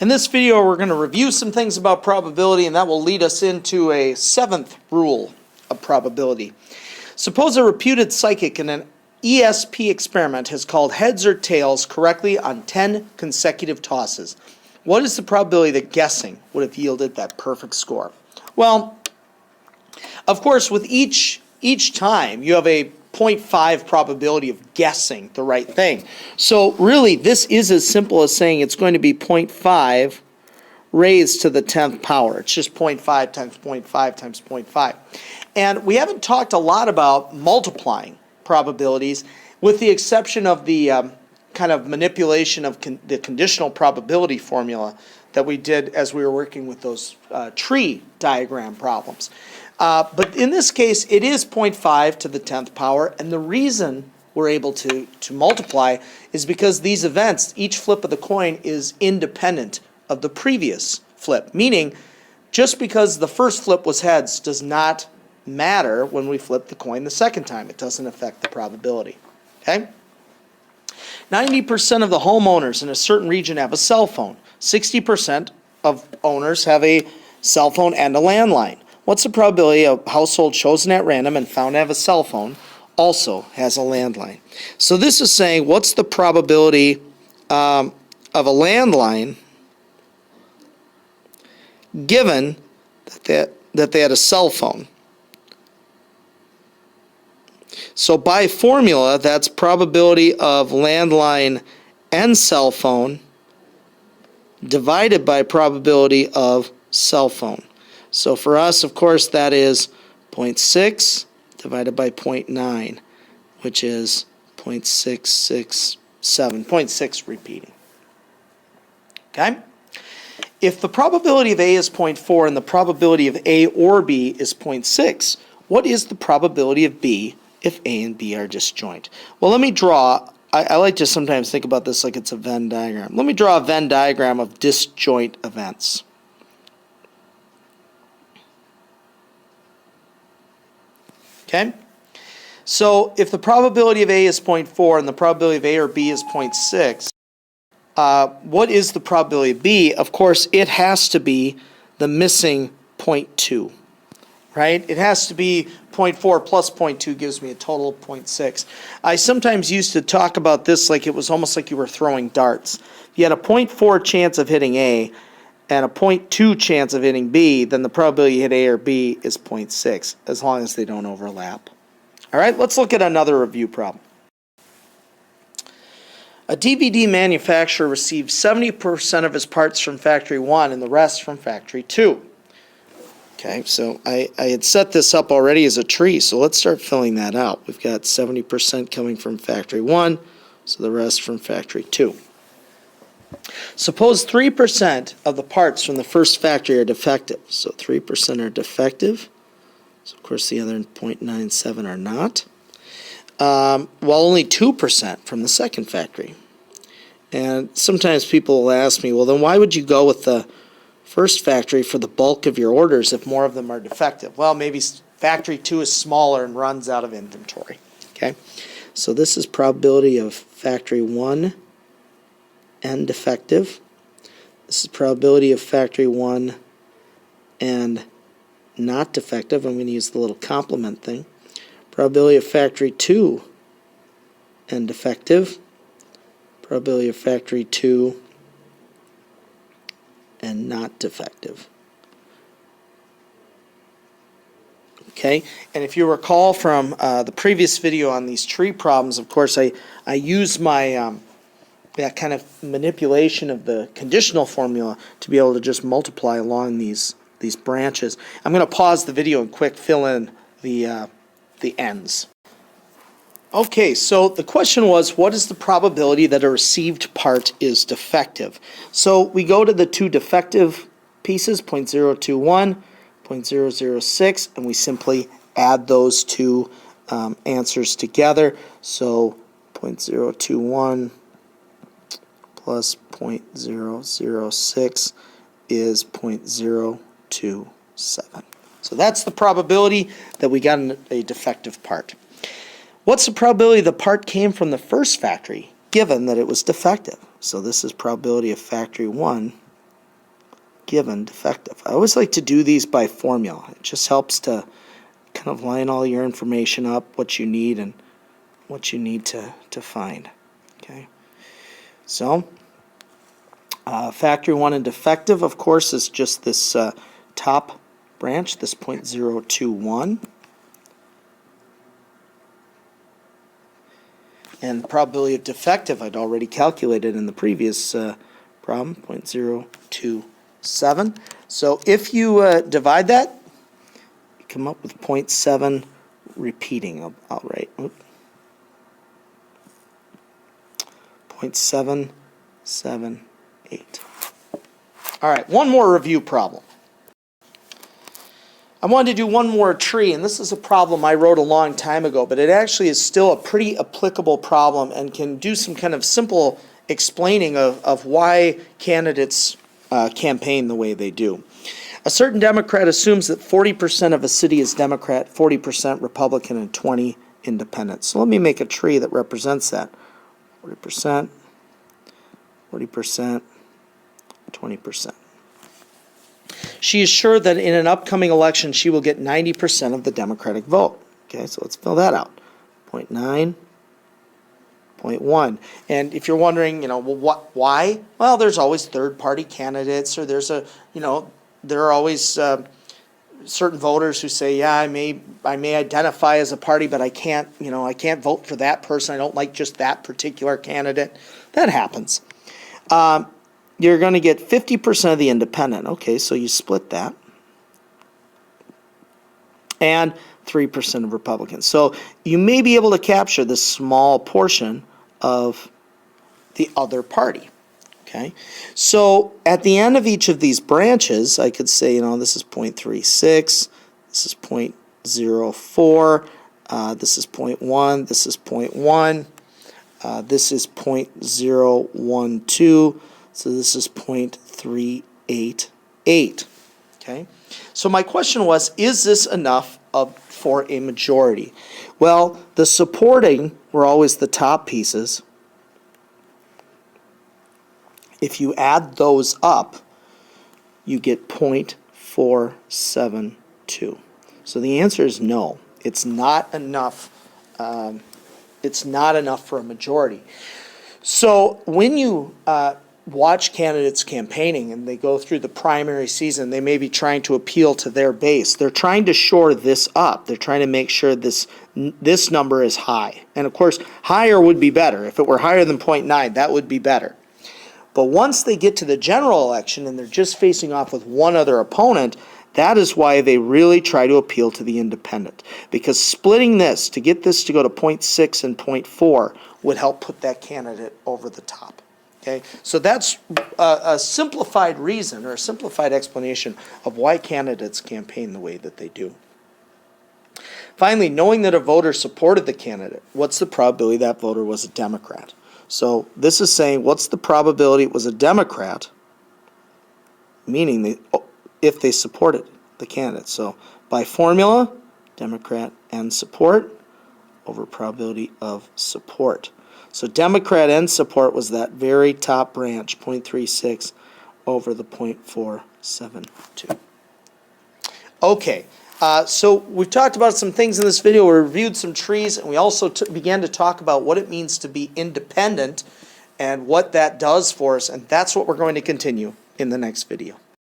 In this video, we're going to review some things about probability, and that will lead us into a seventh rule of probability. Suppose a reputed psychic in an ESP experiment has called heads or tails correctly on 10 consecutive tosses. What is the probability that guessing would have yielded that perfect score? Well, of course, with each time, you have a 0.5 probability of guessing the right thing. So really, this is as simple as saying it's going to be 0.5 raised to the 10th power. It's just 0.5 times 0.5 times 0.5. And we haven't talked a lot about multiplying probabilities, with the exception of the kind of manipulation of the conditional probability formula that we did as we were working with those tree diagram problems. But in this case, it is 0.5 to the 10th power, and the reason we're able to multiply is because these events, each flip of the coin is independent of the previous flip, meaning just because the first flip was heads does not matter when we flip the coin the second time. It doesn't affect the probability. Okay? 90% of the homeowners in a certain region have a cell phone. 60% of owners have a cell phone and a landline. What's the probability a household chosen at random and found to have a cell phone also has a landline? So this is saying what's the probability of a landline given that they had a cell phone? So by formula, that's probability of landline and cell phone divided by probability of cell phone. So for us, of course, that is 0.6 divided by 0.9, which is 0.667, 0.6 repeating. Okay? If the probability of A is 0.4 and the probability of A or B is 0.6, what is the probability of B if A and B are disjoint? Well, let me draw, I like to sometimes think about this like it's a Venn diagram. Let me draw a Venn diagram of disjoint events. Okay? So if the probability of A is 0.4 and the probability of A or B is 0.6, what is the probability of B? Of course, it has to be the missing 0.2, right? It has to be 0.4 plus 0.2 gives me a total of 0.6. I sometimes used to talk about this like it was almost like you were throwing darts. If you had a 0.4 chance of hitting A and a 0.2 chance of hitting B, then the probability you hit A or B is 0.6, as long as they don't overlap. All right, let's look at another review problem. A DVD manufacturer received 70% of his parts from factory 1 and the rest from factory 2. Okay, so I had set this up already as a tree, so let's start filling that out. We've got 70% coming from factory 1, so the rest from factory 2. Suppose 3% of the parts from the first factory are defective. So 3% are defective. So of course the other 0.97 are not. While only 2% from the second factory. And sometimes people will ask me, well then why would you go with the first factory for the bulk of your orders if more of them are defective? Well, maybe factory 2 is smaller and runs out of inventory. Okay, so this is probability of factory 1 and defective. This is probability of factory 1 and not defective. I'm going to use the little complement thing. Probability of factory 2 and defective. Probability of factory 2 and not defective. Okay, and if you recall from the previous video on these tree problems, of course I use my that kind of manipulation of the conditional formula to be able to just multiply along these branches. I'm going to pause the video and quick fill in the ends. Okay, so the question was, what is the probability that a received part is defective? So we go to the two defective pieces, 0.021, 0.006, and we simply add those two answers together. So 0.021 plus 0.006 is 0.027. So that's the probability that we got a defective part. What's the probability the part came from the first factory, given that it was defective? So this is probability of factory 1 given, defective. I always like to do these by formula. It just helps to kind of line all your information up, what you need and what you need to find. Okay, so factory 1 and defective, of course, is just this top branch, this 0.021. And the probability of defective I'd already calculated in the previous problem, 0.027. So if you divide that, you come up with 0.7 repeating. I'll write 0.778. All right, one more review problem. I wanted to do one more tree, and this is a problem I wrote a long time ago, but it actually is still a pretty applicable problem and can do some kind of simple explaining of why candidates campaign the way they do. A certain Democrat assumes that 40% of a city is Democrat, 40% Republican, and 20 independent. So let me make a tree that represents that. 40%, 40%, 20%. She is sure that in an upcoming election she will get 90% of the Democratic vote. Okay, so let's fill that out. 0.9, 0.1. And if you're wondering, well, why? Well, there's always third-party candidates, or there are always certain voters who say, yeah, I may identify as a party, but I can't vote for that person. I don't like just that particular candidate. That happens. You're going to get 50% of the independent. Okay, so you split that. And 3% of Republicans. So you may be able to capture this small portion of the other party. Okay, so at the end of each of these branches, I could say, this is 0.36, this is 0.04, this is 0.1, this is 0.1, this is 0.012, so this is 0.388. Okay, so my question was, is this enough for a majority? Well, the supporting were always the top pieces. If you add those up, you get 0.472. So the answer is no. It's not enough. It's not enough for a majority. So when you watch candidates campaigning and they go through the primary season, they may be trying to appeal to their base. They're trying to shore this up. They're trying to make sure this number is high. And of course, higher would be better. If it were higher than 0.9, that would be better. But once they get to the general election and they're just facing off with one other opponent, that is why they really try to appeal to the independent. Because splitting this, to get this to go to 0.6 and 0.4, would help put that candidate over the top. Okay, so that's a simplified reason or a simplified explanation of why candidates campaign the way that they do. Finally, knowing that a voter supported the candidate, what's the probability that voter was a Democrat? So this is saying what's the probability it was a Democrat, meaning if they supported the candidate. So by formula, Democrat N support over probability of support. So Democrat N support was that very top branch, 0.36 over the 0.472. Okay. So we've talked about some things in this video. We reviewed some trees, and we also began to talk about what it means to be independent and what that does for us, and that's what we're going to continue in the next video.